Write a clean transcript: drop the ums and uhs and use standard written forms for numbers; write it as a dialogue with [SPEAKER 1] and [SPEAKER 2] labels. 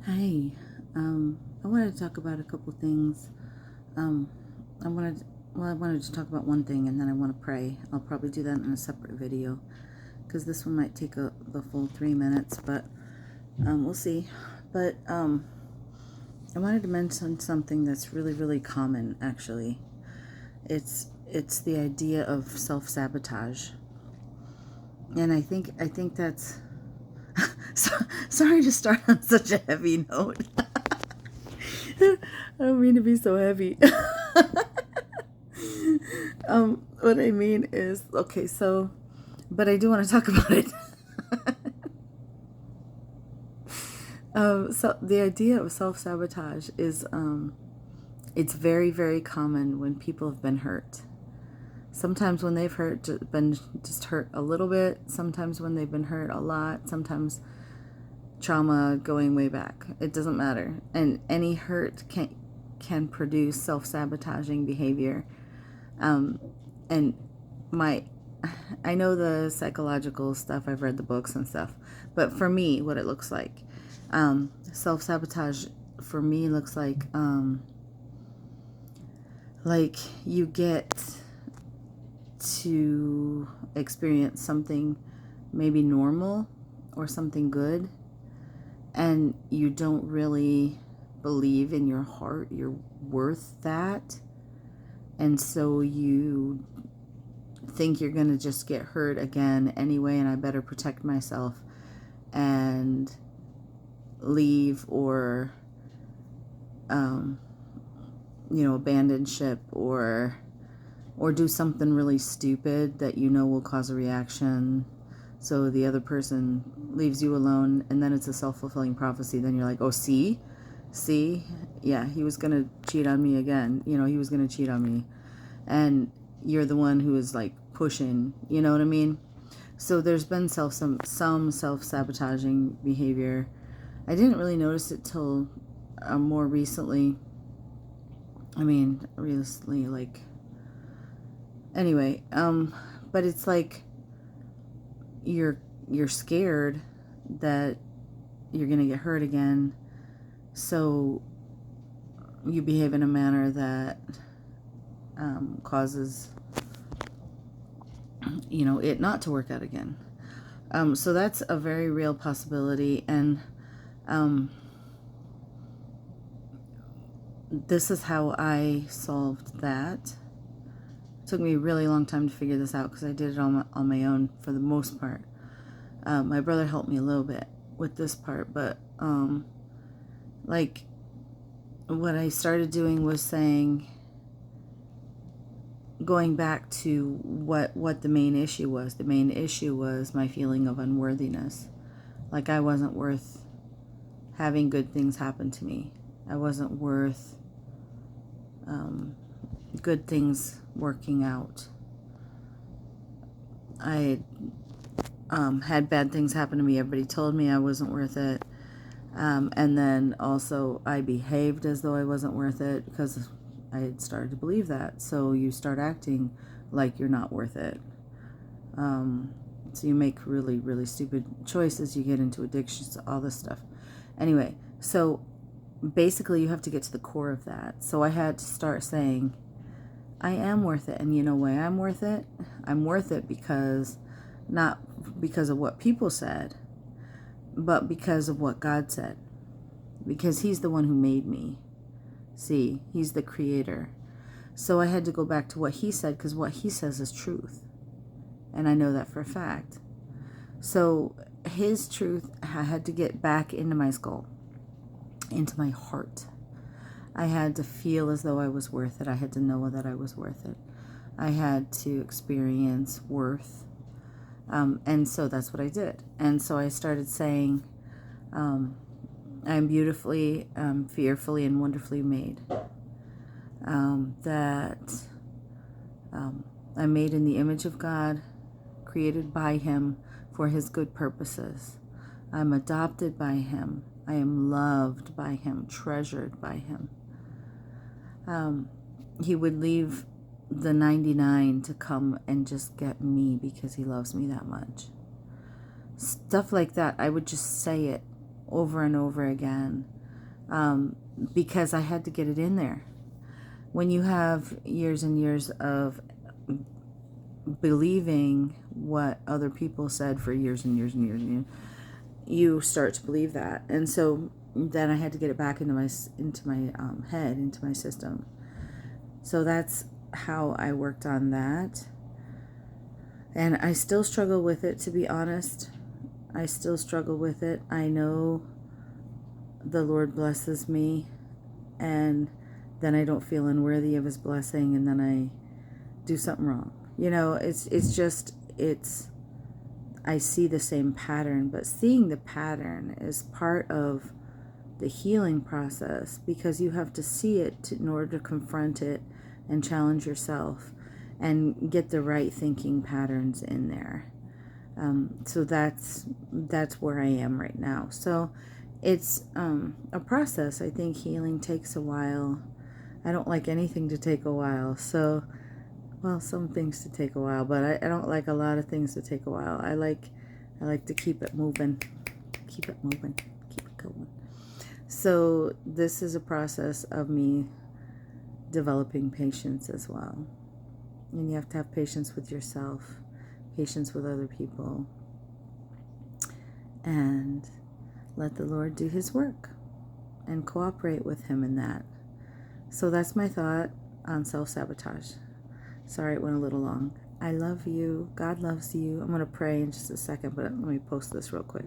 [SPEAKER 1] Hi, I wanted to talk about a couple things. Um, I wanted to talk about one thing, and then I want to pray. I'll probably do that in a separate video because this one might take the full 3 minutes, but we'll see. But I wanted to mention something that's really, really common. Actually, it's the idea of self-sabotage, and I think that's. So, sorry to start on such a heavy note. I don't mean to be so heavy. What I mean is, okay, so, but I do want to talk about it. So the idea of self-sabotage is, it's very, very common when people have been hurt. Sometimes when they've been just hurt a little bit, sometimes when they've been hurt a lot, sometimes trauma going way back. It doesn't matter. And any hurt can produce self-sabotaging behavior. And I know the psychological stuff, I've read the books and stuff, but for me, what it looks like, self-sabotage for me looks like you get to experience something maybe normal or something good, and you don't really believe in your heart you're worth that, and so you think you're going to just get hurt again anyway, and I better protect myself and leave, or abandon ship, or do something really stupid that will cause a reaction, so the other person leaves you alone, and then it's a self-fulfilling prophecy. Then you're like, oh, see, yeah, he was gonna cheat on me again. He was gonna cheat on me, and you're the one who is like pushing, you know what I mean? So there's been some self-sabotaging behavior. I didn't really notice it till more recently. Like, anyway, but it's like you're scared that you're gonna get hurt again, so you behave in a manner that causes it not to work out again. So that's a very real possibility, and this is how I solved that. It took me a really long time to figure this out because I did it on my own for the most part. My brother helped me a little bit with this part, but like what I started doing was saying, going back to what the main issue was. The main issue was my feeling of unworthiness. Like I wasn't worth having good things happen to me. I wasn't worth good things working out. I had bad things happen to me. Everybody told me I wasn't worth it. And then also I behaved as though I wasn't worth it because I had started to believe that. So you start acting like you're not worth it. So you make really, really stupid choices. You get into addictions, all this stuff. Anyway, so basically you have to get to the core of that. So I had to start saying, I am worth it. And you know why I'm worth it? I'm worth it because, not because of what people said, but because of what God said. Because He's the one who made me. See, He's the creator. So I had to go back to what He said, because what He says is truth. And I know that for a fact. So His truth, I had to get back into my skull, into my heart. I had to feel as though I was worth it. I had to know that I was worth it. I had to experience worth. And so that's what I did. And so I started saying, I'm beautifully, fearfully, and wonderfully made. That I'm made in the image of God, created by Him for His good purposes. I'm adopted by Him. I am loved by Him, treasured by Him. He would leave the 99 to come and just get me because He loves me that much. Stuff like that. I would just say it over and over again. because I had to get it in there. When you have years and years of believing what other people said for years and years and years and years, you start to believe that. And so then I had to get it back into my head, into my system. So that's how I worked on that. And I still struggle with it, to be honest. I still struggle with it. I know the Lord blesses me, and then I don't feel unworthy of his blessing, and then I do something wrong. You know, it's I see the same pattern, but seeing the pattern is part of the healing process, because you have to see it in order to confront it and challenge yourself and get the right thinking patterns in there. So that's where I am right now. So it's a process. I think healing takes a while. I don't like anything to take a while. So, well, some things to take a while, but I don't like a lot of things to take a while. I like to keep it moving, keep it going. So this is a process of me developing patience as well. And you have to have patience with yourself, patience with other people, and let the Lord do his work and cooperate with him in that. So that's my thought on self-sabotage. Sorry it went a little long. I love you. God loves you. I'm going to pray in just a second, but let me post this real quick.